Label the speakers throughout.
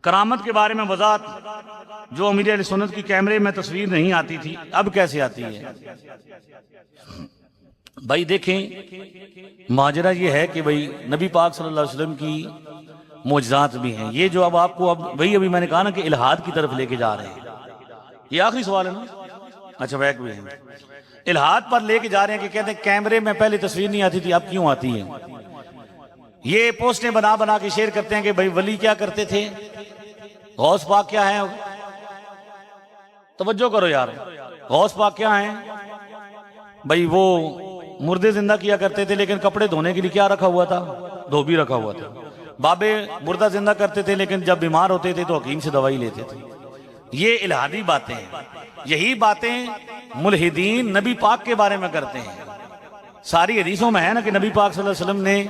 Speaker 1: کرامت کے بارے میں وضاحت جو امیر اہل سنت کی کیمرے میں تصویر نہیں آتی تھی اب کیسے آتی ہے؟ بھائی دیکھیں ماجرا یہ ہے کہ بھائی نبی پاک صلی اللہ علیہ وسلم کی معجزات بھی ہیں. یہ جو اب آپ کو وہی ابھی میں نے کہا نا کہ الہاد کی طرف لے کے جا رہے ہیں. یہ آخری سوال ہے نا؟ اچھا بیک بھی ہے. الہاد پر لے کے جا رہے ہیں کہ کہتے ہیں کیمرے میں پہلے تصویر نہیں آتی تھی اب کیوں آتی ہے. یہ پوسٹیں بنا بنا کے شیئر کرتے ہیں کہ بھائی ولی کیا کرتے تھے, غوث پاک کیا ہے. توجہ کرو یار, غوث پاک کیا ہیں بھائی؟ وہ مردے زندہ کیا کرتے تھے لیکن کپڑے دھونے کے لیے کیا رکھا ہوا تھا؟ دھوبی رکھا ہوا تھا. بابے مردہ زندہ کرتے تھے لیکن جب بیمار ہوتے تھے تو حکیم سے دوائی لیتے تھے. یہ الہادی باتیں ہیں. یہی باتیں ملحدین نبی پاک کے بارے میں کرتے ہیں. ساری حدیثوں میں ہے نا کہ نبی پاک صلی اللہ علیہ وسلم نے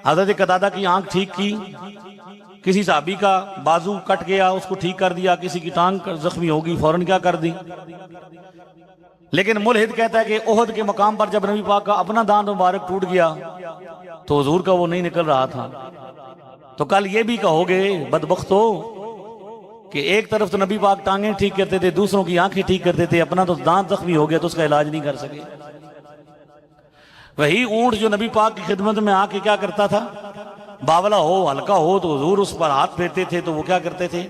Speaker 1: حضرت قتادہ کی آنکھ ٹھیک کی, کسی صحابی کا بازو کٹ گیا اس کو ٹھیک کر دیا, کسی کی ٹانگ زخمی ہوگی فوراً کیا کر دی. لیکن ملحد کہتا ہے کہ احد کے مقام پر جب نبی پاک کا اپنا دانت مبارک ٹوٹ گیا تو حضور کا وہ نہیں نکل رہا تھا. تو کل یہ بھی کہو گے بدبختو کہ ایک طرف تو نبی پاک ٹانگیں ٹھیک کرتے تھے, دوسروں کی آنکھیں ٹھیک کرتے تھے, اپنا تو دانت زخمی ہو گیا تو اس کا علاج نہیں کر سکے. وہی اونٹ جو نبی پاک کی خدمت میں آ کے کیا کرتا تھا, باولا ہو ہلکا ہو تو حضور اس پر ہاتھ پھیرتے تھے تو وہ کیا کرتے تھے,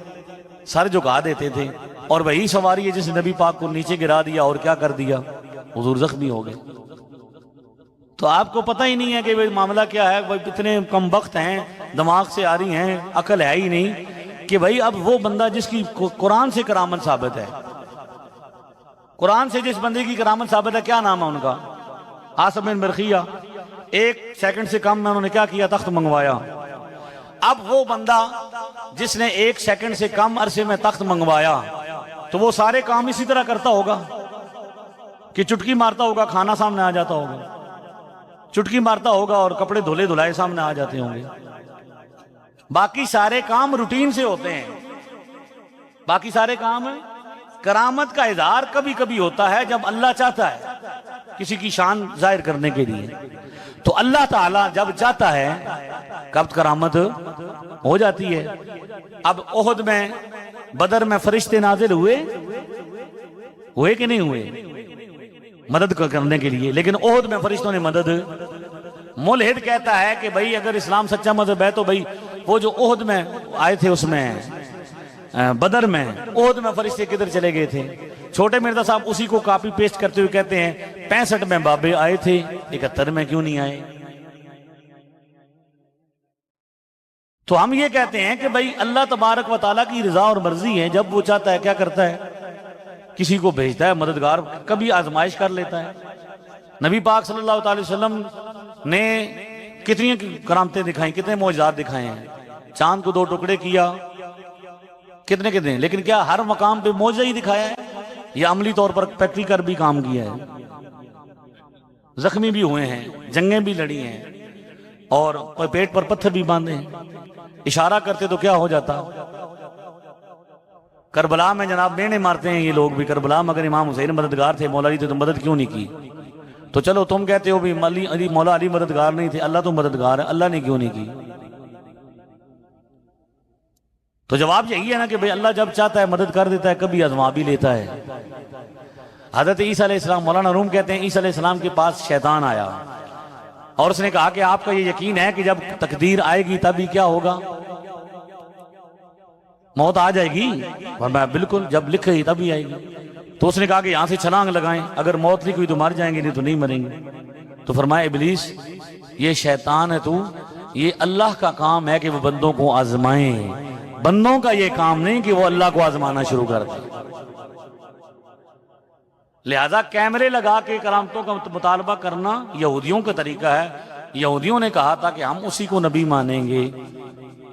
Speaker 1: سر جھکا دیتے تھے. اور وہی سواری ہے جس نے نبی پاک کو نیچے گرا دیا اور کیا کر دیا, حضور زخمی ہو گئے. تو آپ کو پتہ ہی نہیں ہے کہ معاملہ کیا ہے. اتنے کم بخت ہیں, دماغ سے آ رہی ہیں, عقل ہے ہی نہیں کہ بھائی اب وہ بندہ جس کی قرآن سے کرامت ثابت ہے, قرآن سے جس بندے کی کرامت ثابت ہے, کیا نام ہے ان کا؟ عاصم بن برقیہ. 1 سیکنڈ سے کم میں انہوں نے کیا کیا, تخت منگوایا. اب وہ بندہ جس نے 1 سیکنڈ سے کم عرصے میں تخت منگوایا تو وہ سارے کام اسی طرح کرتا ہوگا کہ چٹکی مارتا ہوگا کھانا سامنے آ جاتا ہوگا, چٹکی مارتا ہوگا اور کپڑے دھلے دھلائے سامنے آ جاتے ہوں گے. باقی سارے کام روٹین سے ہوتے ہیں. باقی سارے کام کرامت کا اظہار کبھی کبھی ہوتا ہے جب اللہ چاہتا ہے کسی کی شان ظاہر کرنے کے لیے. تو اللہ تعالیٰ جب چاہتا ہے کب کرامت ہو جاتی ہے. اب احد میں بدر میں فرشتے نازل ہوئے کہ نہیں ہوئے مدد کرنے کے لیے, لیکن احد میں فرشتوں نے مدد. ملحد کہتا ہے کہ بھائی اگر اسلام سچا مذہب ہے تو بھائی وہ جو احد میں آئے تھے اس میں بدر میں, احد میں فرشتے کدھر چلے گئے تھے؟ چھوٹے مرزا صاحب اسی کو کاپی پیسٹ کرتے ہوئے کہتے ہیں 65 میں بابے آئے تھے, 71 میں کیوں نہیں آئے؟ تو ہم یہ کہتے ہیں کہ بھائی اللہ تبارک و تعالیٰ کی رضا اور مرضی ہے, جب وہ چاہتا ہے کیا کرتا ہے, کسی کو بھیجتا ہے مددگار, کبھی آزمائش کر لیتا ہے. نبی پاک صلی اللہ علیہ وسلم نے کتنی کرامتیں دکھائیں, کتنے معجزات دکھائے ہیں. چاند کو 2 ٹکڑے کیا, کتنے, لیکن کیا ہر مقام پہ معجزہ ہی دکھایا ہے یا عملی طور پر پریکٹیکل بھی کام کیا ہے؟ زخمی بھی ہوئے ہیں, جنگیں بھی لڑی ہیں, اور پیٹ پر پتھر بھی باندھے ہیں. اشارہ کرتے تو کیا ہو جاتا. کربلا میں جناب مینے مارتے ہیں یہ لوگ بھی. کربلا میں اگر امام حسین مددگار تھے, مولا علی تھے, تو مدد کیوں نہیں کی؟ تو چلو تم کہتے ہو بھی مولا علی مددگار نہیں تھے, اللہ تو مددگار ہے, اللہ نے کیوں نہیں کی؟ تو جواب یہی ہے نا کہ بھئی اللہ جب چاہتا ہے مدد کر دیتا ہے, کبھی آزما بھی لیتا ہے. حضرت عیسیٰ علیہ السلام, مولانا روم کہتے ہیں عیسیٰ علیہ السلام کے پاس شیطان آیا اور اس نے کہا کہ آپ کا یہ یقین ہے کہ جب تقدیر آئے گی تبھی کیا ہوگا, موت آ جائے گی؟ فرمایا بالکل, جب لکھ گئی تبھی آئے گی. تو اس نے کہا کہ یہاں سے چھلانگ لگائیں, اگر موت لکھ ہوئی تو مر جائیں گے, نہیں تو نہیں مریں گے. تو فرمایا ابلیس یہ شیطان ہے تو, یہ اللہ کا کام ہے کہ وہ بندوں کو آزمائیں, بندوں کا یہ کام نہیں کہ وہ اللہ کو آزمانا شروع کر دیں. لہذا کیمرے لگا کے کرامتوں کا مطالبہ کرنا یہودیوں کا طریقہ ہے. یہودیوں نے کہا تھا کہ ہم اسی کو نبی مانیں گے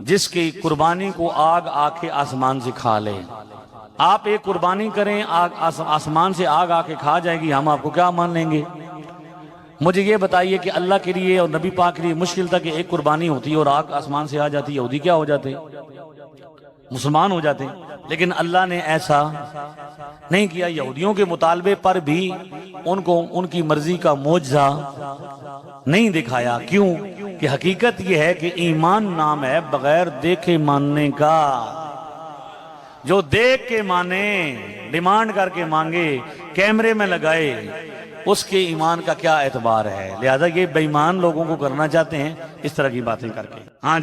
Speaker 1: جس کی قربانی کو آگ آ کے آسمان سے کھا لے. آپ ایک قربانی کریں, آسمان سے آگ آ کے کھا جائے گی, ہم آپ کو کیا مان لیں گے؟ مجھے یہ بتائیے کہ اللہ کے لیے اور نبی پاک کے لیے مشکل تھا کہ ایک قربانی ہوتی اور آگ آسمان سے آ جاتی, یہودی کیا ہو جاتے, مسلمان ہو جاتے. لیکن اللہ نے ایسا نہیں کیا. یہودیوں کے مطالبے پر بھی ان کو ان کی مرضی کا معجزہ نہیں دکھایا. کیوں؟ کہ حقیقت یہ ہے کہ ایمان نام ہے بغیر دیکھے ماننے کا. جو دیکھ کے مانے، ڈیمانڈ کر کے مانگے، کیمرے میں لگائے، اس کے ایمان کا کیا اعتبار ہے. لہذا یہ بے ایمان لوگوں کو کرنا چاہتے ہیں اس طرح کی باتیں کر کے. ہاں